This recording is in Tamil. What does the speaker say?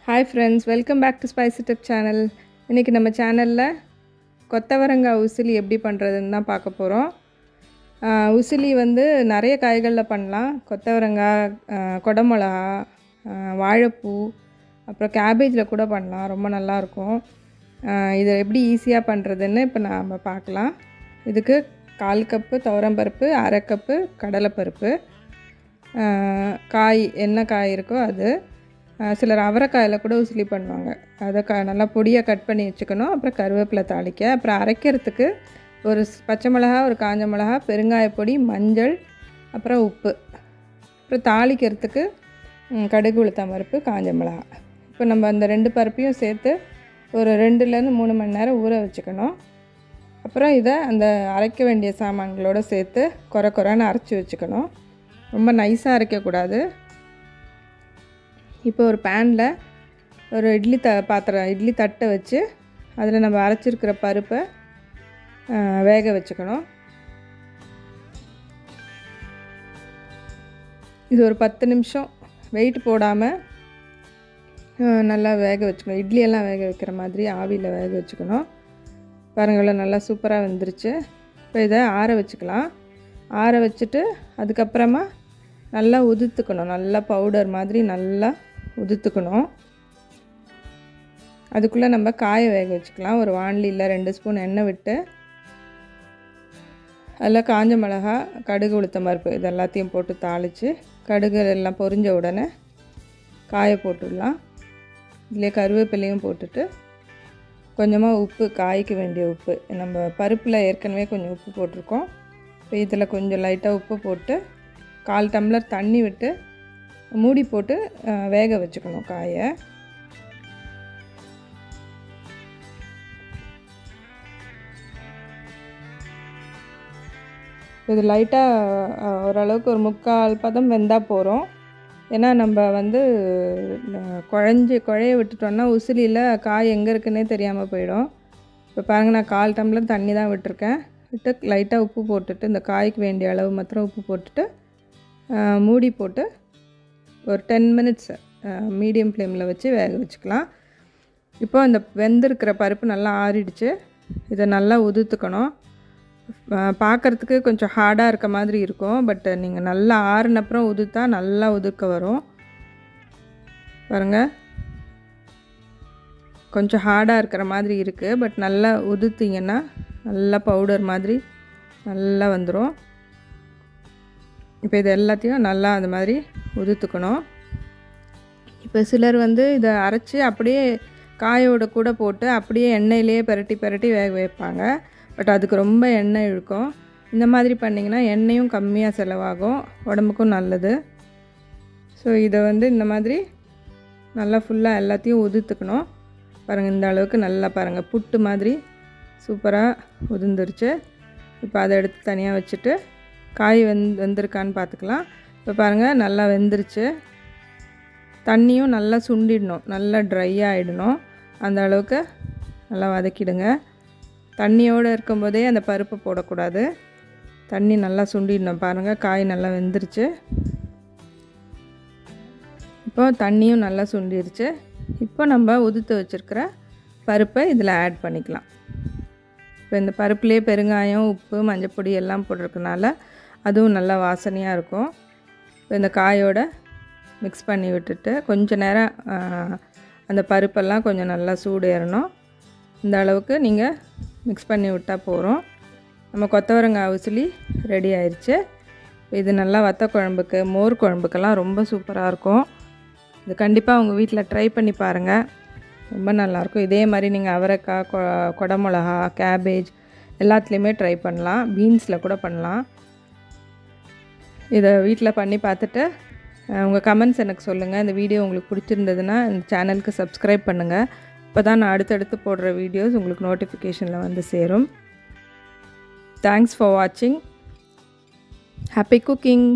Hi friends, welcome back to Spicy Tip channel. இன்னைக்கு நம்ம சேனல்ல கொத்தவரங்காய் உசிலி எப்படி பண்றதுன்னு தான் பார்க்க போறோம். உசிலி வந்து நிறைய காய்கள்ல பண்ணலாம். கொத்தவரங்காய், கொடமிளகா, வாழைப்பூ, அப்புறம் கேபேஜ்ல கூட பண்ணலாம். ரொம்ப நல்லா இருக்கும். இதை எப்படி ஈஸியா பண்றதுன்னு இப்போ நாம பார்க்கலாம். இதுக்கு 1/4 கப் துவரம்பருப்பு, 1/2 கப் கடலைப்பருப்பு, காய் என்ன காய் இருக்கோ அது, சிலர் அவரைக்காயில் கூட உசிலி பண்ணுவாங்க. அதை நல்லா பொடியாக கட் பண்ணி வச்சுக்கணும். அப்புறம் கருவேப்பிலை தாளிக்க, அப்புறம் அரைக்கிறதுக்கு ஒரு பச்சை மிளகா, ஒரு காஞ்ச மிளகா, பெருங்காயப்பொடி, மஞ்சள், அப்புறம் உப்பு, அப்புறம் தாளிக்கிறதுக்கு கடுகு, உளுத்தம் பருப்பு, காஞ்ச மிளகா. இப்போ நம்ம அந்த 2 பருப்பையும் சேர்த்து ஒரு 2லேருந்து 3 மணி நேரம் ஊற வச்சுக்கணும். அப்புறம் இதை அந்த அரைக்க வேண்டிய சாமான்களோடு சேர்த்து கொரன்னு அரைச்சி வச்சுக்கணும். ரொம்ப நைஸாக அரைக்கக்கூடாது. இப்போ ஒரு பேனில் ஒரு இட்லி தட்டை வச்சு அதில் நம்ம அரைச்சிருக்கிற பருப்பை வேக வச்சுக்கணும். இது ஒரு 10 நிமிஷம் வெயிட் போடாமல் நல்லா வேக வச்சுக்கணும். இட்லியெல்லாம் வேக வைக்கிற மாதிரி ஆவியில் வேக வச்சுக்கணும். பாருங்கள், நல்லா சூப்பராக வெந்துருச்சு. இப்போ இதை ஆற வச்சுக்கலாம். ஆற வச்சுட்டு அதுக்கப்புறமா நல்லா உதுத்துக்கணும். நல்லா பவுடர் மாதிரி நல்லா உதுத்துக்கணும். அதுக்குள்ளே நம்ம காய வேக வச்சுக்கலாம். ஒரு வாணலியில் 2 ஸ்பூன் எண்ணெய் விட்டு அதில் காஞ்ச மிளகா, கடுகு, உளுத்தம் பருப்பு இது எல்லாத்தையும் போட்டு தாளித்து, கடுகு எல்லாம் பொரிஞ்ச உடனே காயை போட்டுடலாம். இதிலே கருவேப்பிலையும் போட்டுட்டு கொஞ்சமாக உப்பு, காய்க்கு வேண்டிய உப்பு, நம்ம பருப்பில் ஏற்கனவே கொஞ்சம் உப்பு போட்டிருக்கோம். இப்போ இதில் கொஞ்சம் லைட்டாக உப்பு போட்டு 1/4 டம்ளர் தண்ணி விட்டு மூடி போட்டு வேக வச்சுக்கணும் காயை. இது லைட்டாக ஓரளவுக்கு ஒரு 3/4 பதம் வெந்தால் போகிறோம். ஏன்னா நம்ம வந்து குழைய விட்டுட்டோன்னா உசிலியில் காய் எங்கே இருக்குன்னே தெரியாமல் போயிடும். இப்போ பாருங்கள், நான் 1/4 டம்ளர் தண்ணி தான் விட்டுருக்கேன். விட்டு லைட்டாக உப்பு போட்டுட்டு, இந்த காய்க்கு வேண்டிய அளவு மாத்திரம் உப்பு போட்டுட்டு மூடி போட்டு ஒரு 10 மினிட்ஸ் மீடியம் ஃப்ளேமில் வச்சு வேக வச்சுக்கலாம். இப்போ இந்த வெந்திருக்கிற பருப்பு நல்லா ஆறிடுச்சு. இதை நல்லா உதுத்துக்கணும். பார்க்குறதுக்கு கொஞ்சம் ஹார்டாக இருக்க மாதிரி இருக்கும். பட் நீங்கள் நல்லா ஆறினப்புறம் உதுத்தா நல்லா உதுக்க வரும். பாருங்கள், கொஞ்சம் ஹார்டாக இருக்கிற மாதிரி இருக்குது. பட் நல்லா உதுத்திங்கன்னா நல்லா பவுடர் மாதிரி நல்லா வந்துடும். இப்போ இது எல்லாத்தையும் நல்லா அந்த மாதிரி உதுத்துக்கணும். இப்போ சிலர் வந்து இதை அரைச்சி அப்படியே காயோட கூட போட்டு அப்படியே எண்ணெயிலேயே பெரட்டி வேக வைப்பாங்க. பட் அதுக்கு ரொம்ப எண்ணெய் இழுக்கும். இந்த மாதிரி பண்ணிங்கன்னா எண்ணெயும் கம்மியாக செலவாகும், உடம்புக்கும் நல்லது. ஸோ இதை வந்து இந்த மாதிரி நல்லா ஃபுல்லாக எல்லாத்தையும் உதுத்துக்கணும். பாருங்கள், இந்த அளவுக்கு நல்லா பாருங்கள், புட்டு மாதிரி சூப்பராக உதிர்ந்துருச்சு. இப்போ அதை எடுத்து தனியாக வச்சுட்டு காய் வெந்திருக்கான்னு பார்த்துக்கலாம். இப்போ பாருங்கள், நல்லா வெந்துருச்சு. தண்ணியும் நல்லா சுண்டிடணும், நல்லா ட்ரை ஆகிடணும். அந்த அளவுக்கு நல்லா வதக்கிடுங்க. தண்ணியோடு இருக்கும்போதே அந்த பருப்பு போடக்கூடாது. தண்ணி நல்லா சுண்டிடணும். பாருங்கள், காய் நல்லா வெந்துருச்சு. இப்போ தண்ணியும் நல்லா சுண்டிருச்சு. இப்போ நம்ம உதுத்து வச்சுருக்கிற பருப்பை இதில் ஆட் பண்ணிக்கலாம். இப்போ இந்த பருப்புலேயே பெருங்காயம், உப்பு, மஞ்சப்பொடி எல்லாம் போட்டிருக்கனால அதுவும் நல்லா வாசனையாக இருக்கும். இப்போ இந்த காயோட மிக்ஸ் பண்ணி விட்டுட்டு கொஞ்சம் நேரம் அந்த பருப்பெல்லாம் கொஞ்சம் நல்லா சூடு ஏறணும். இந்த அளவுக்கு நீங்கள் மிக்ஸ் பண்ணி விட்டால் போகிறோம். நம்ம கொத்தவரங்காய் உசிலி ரெடி ஆயிடுச்சு. இது நல்லா வத்த குழம்புக்கு, மோர் குழம்புக்கெல்லாம் ரொம்ப சூப்பராக இருக்கும். இது கண்டிப்பாக உங்கள் வீட்டில் ட்ரை பண்ணி பாருங்கள், ரொம்ப நல்லாயிருக்கும். இதே மாதிரி நீங்கள் அவரைக்காய், கொடமிளகா, கேபேஜ் எல்லாத்துலேயுமே ட்ரை பண்ணலாம். பீன்ஸில் கூட பண்ணலாம். இதை வீட்டில் பண்ணி பார்த்துட்டு உங்கள் கமெண்ட்ஸ் எனக்கு சொல்லுங்கள். இந்த வீடியோ உங்களுக்கு பிடிச்சிருந்ததுன்னா இந்த சேனலுக்கு சப்ஸ்கிரைப் பண்ணுங்கள். இப்போ தான் நான் அடுத்தடுத்து போடுற வீடியோஸ் உங்களுக்கு நோட்டிஃபிகேஷனில் வந்து சேரும். தேங்க்ஸ் ஃபார் வாட்சிங். Happy cooking.